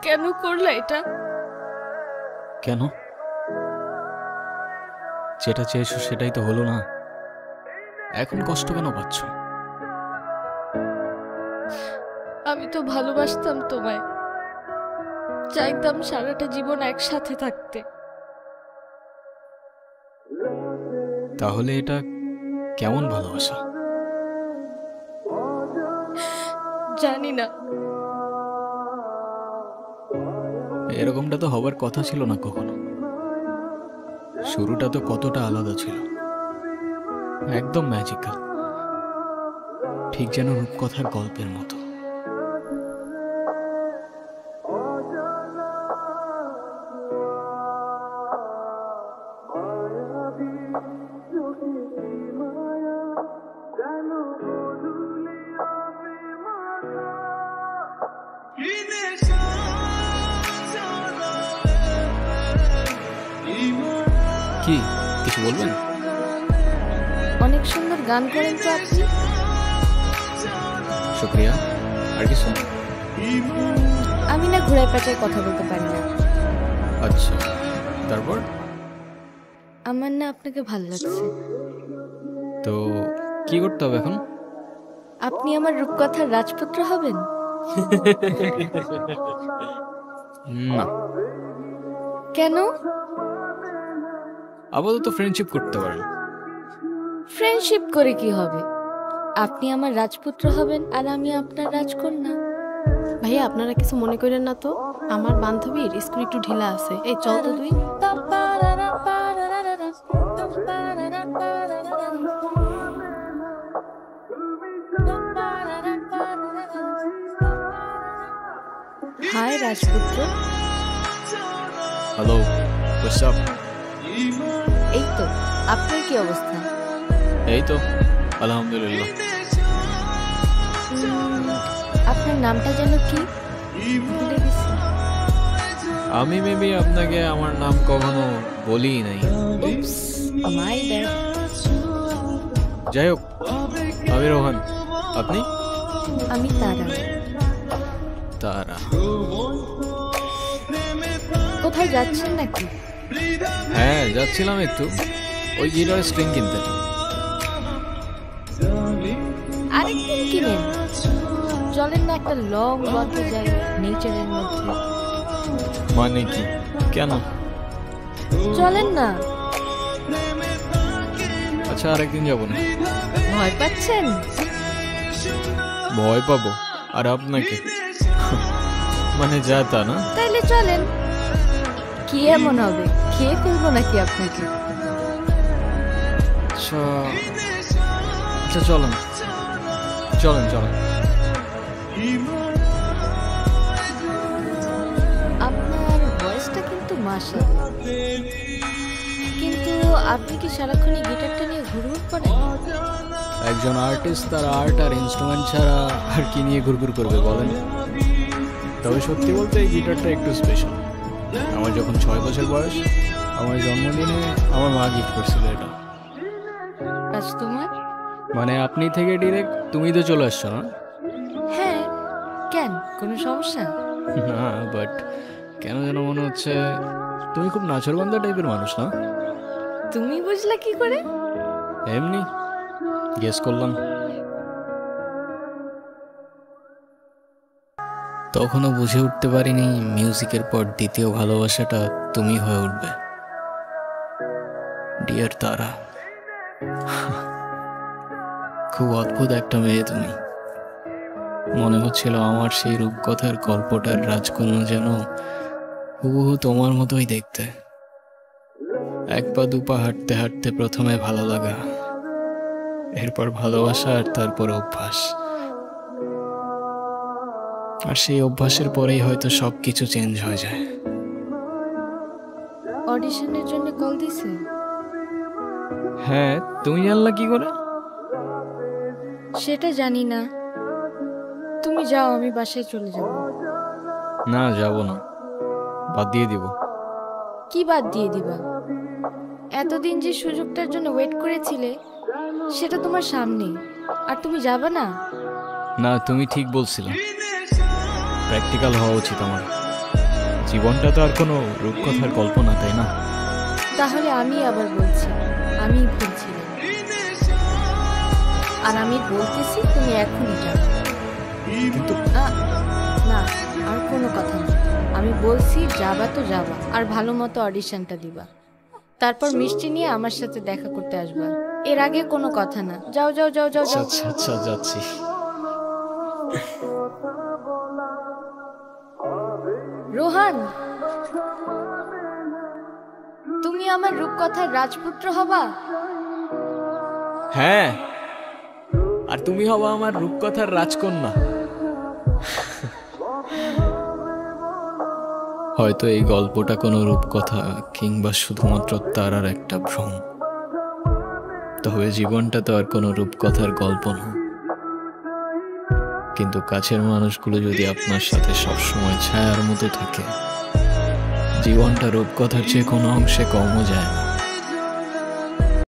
কেন করলে এটা? কেন? যেটা চেয়েছো সেটাই তো হলো না, এখন কষ্ট কেন পাচ্ছ? আমি তো ভালোবাসতাম তোমায়, চাইতাম সারাটা জীবন একসাথে থাকতে। তাহলে এটা কেমন ভালোবাসা? জানি না। এরকমটা তো হবার কথা ছিল না কখনো। শুরুটা তো কতটা আলাদা ছিল, একদম ম্যাজিক্যাল, ঠিক যেন রূপকথার গল্পের মতো। কি কিছু বলবেন? অনেক সুন্দর গান করেন তো আপনি। শুক্রিয়া। আর কিছু? আমি না ঘোড়ায় পেঁচায় কথা বলতে পারি না। আচ্ছা, তারপর? আমার না আপনাকে ভাল লাগছে। তো কি করতে হবে এখন? আপনি আমার রূপকথার রাজপুত্র হবেন। না। কেন? আপাতত ফ্রেন্ডশিপ করতে পারেন। ফ্রেন্ডশিপ করে কি হবে? আপনি আমার রাজপুত্র হবেন আর আমি আপনার রাজকন্যা। ভাইয়া আপনারা কিছু মনে করেন না তো, আমার বান্ধবীর স্কুল একটু ঢিলা আছে। এই চল তো তুই। হাই রাজপুত্র। Hello, what's up? এই তো, আপনার কি অবস্থা? এই তো আলহামদুলিল্লাহ। আপনার নামটা যেন কি? ভুলে গেছি। আমি মেবি আপনাকে আমার নাম কখনো বলি নাই। উপস, মাই ব্যাড। যাই হোক, আমি রোহান। আপনি? আমি তারা। তারা? কোথায় যাচ্ছেন নাকি? হ্যাঁ, যাচ্ছিলাম একটু ওই গিটারের স্ট্রিং কিনতে। আরেকদিন কিনেন। চলেন না একটা লং ওয়াকে যাই নেচারের মধ্যে। মানে কি? কেন? চলেন না। আচ্ছা, আরেকদিন যাবো না। ভয় পাচ্ছেন? ভয় পাবো? আর আপনাকে? মানে যা তা না? তাইলে চলেন। কি এমন হবে, খেয়ে ফেলবো নাকি আপনাকে? আচ্ছা আচ্ছা, চলেন চলেন চলেন। আপনার ভয়েসটা কিন্তু মাশাআল্লাহ, কিন্তু আপনি কি সারাক্ষণই গিটারটা নিয়ে ঘুরঘুর করেন? একজন আর্টিস্ট তার আর্ট আর ইনস্ট্রুমেন্ট ছাড়া আর কি নিয়ে ঘুরঘুর করবে বলেন? তবে সত্যি বলতে এই গিটারটা একটু স্পেশাল। আমার যখন 6 বছর বয়স, আমার জন্মদিনে আমার মা গিফট করছিল এটা। আজ তোমার? মানে আপনি থেকে ডিরেক্ট তুমি তো চলে আসছো না? হ্যাঁ, কেন, কোনো সমস্যা? না, বাট কেন যেন মনে হচ্ছে তুমি খুব নাচরবান্ধা টাইপের মানুষ না? তুমি বুঝলা কি করে? এমনি গেস করলাম। তখনও বুঝে উঠতে পারিনি মিউজিকের পর দ্বিতীয় ভালোবাসাটা তুমি হয়ে উঠবে, ডিয়ার তারা। খুব অদ্ভুত একটা মেয়ে তুমি। মনে হচ্ছিল আমার সেই রূপকথার গল্পটার রাজকন্যা যেন হুবহু তোমার মতোই দেখতে। এক পা দুপা হাঁটতে হাঁটতে প্রথমে ভালো লাগা, এরপর ভালোবাসা, আর তারপর অভ্যাস। আর সেই অভ্যাসের পরেই হয়তো সবকিছু চেঞ্জ হয়ে যায়। অডিশনের জন্য কল দিছে? হ্যাঁ, তুমি জানলা কি করে? সেটা জানি না। তুমি যাও, আমি বাসায় চলে যাব। না, যাব না, বাদ দিয়ে দিব। কি বাদ দিয়ে দিবা? এতদিন যে সুযোগটার জন্য ওয়েট করেছিলে সেটা তোমার সামনে, আর তুমি যাবে না? না, তুমি ঠিক বলছিলে। প্র্যাকটিক্যাল হওয়া উচিত আমার। জীবনটা তো আর কোনো রূপকথার গল্প না, তাই না? তাহলে আমি আবার বলছি, আমি ভুলছিলাম। আর আমি বলতেছি তুমি এখনই যাও। কিন্তু না, আর কোনো কথা না। আমি বলছি যাবা তো যাবা, আর ভালো মতো অডিশনটা দিবা, তারপর মিষ্টি নিয়ে আমার সাথে দেখা করতে আসবা। এর আগে কোনো কথা না। যাও যাও যাও যাও যাও। আচ্ছা আচ্ছা, যাচ্ছি। রোহান, তুমি আমার রূপকথার রাজপুত্র হবা। হ্যাঁ, আর তুমি হবা আমার রূপকথার রাজকন্যা। হয়তো এই গল্পটা কোনো রূপকথা কিংবা শুধুমাত্র তারার একটা ভ্রম, তবে জীবনটা তো আর কোনো রূপকথার গল্প না। কিন্তু কাছের মানুষগুলো যদি আপনার সাথে সবসময় ছায়ার মতো থাকে, জীবনটা রূপকথার চেয়ে কোনো অংশে কমও যায় না।